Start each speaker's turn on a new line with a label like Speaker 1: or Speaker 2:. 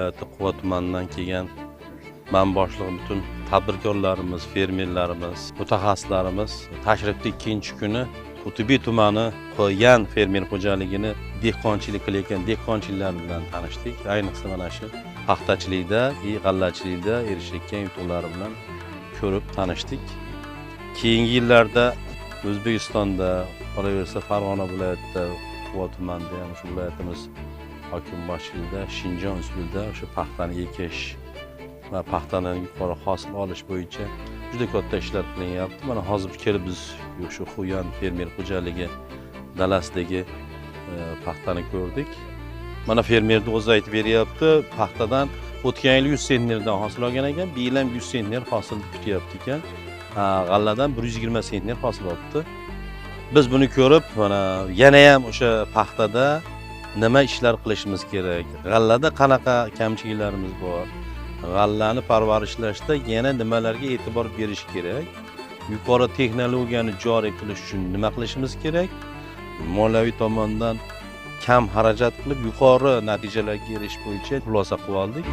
Speaker 1: viloyati Quva tumanidan kelgan men boshlig'i butun tadbirkorlarimiz, fermerlarimiz, mutaxassislarimiz tashrifda ikkinchi kuni Qutubiy tumani qo'ygan fermer xo'jaligini dehqonchilik qilayotgan dehqonchilar bilan tanishdik. Ayniqsa mana shu paxtachilikda, g'allachilikda erishayotgan yutuqlari bilan ko'rib tanishdik. Keyingi yillarda O'zbekistonda, qolaversa Farg'ona viloyatida, Quva tumanida ham shu viloyatimiz hokim boshchiligida Shinjon usulida o'sha paxtani ekish va paxtadan yuqori hosil olish bo'yicha juda katta ishlar qilinyapti. Mana hozir kelib biz shu Xuyan fermer xo'jaligi dalasidagi paxtani ko'rdik. Mana fermerni o'zi aytib beryapti, paxtadan o'tgan yil 100 sentnerdan hosil olgan ekan, bu yil ham 100 sentner hosil kutyapti ekan. G'alladan 120 sentner hosil olibdi. Biz buni ko'rib, mana yana ham o'sha paxtada nima ishlar qilishimiz kerak? G'allada qanaqa kamchiliklarimiz bor? G'allani parvarishlashda yana nimalarga e'tibor berish kerak? Yuqori texnologiyani joriy qilish uchun nima qilishimiz kerak? Moliyaviy tomondan kam xarajat qilib yuqori natijalarga erishish bo'yicha xulosa qilib oldik.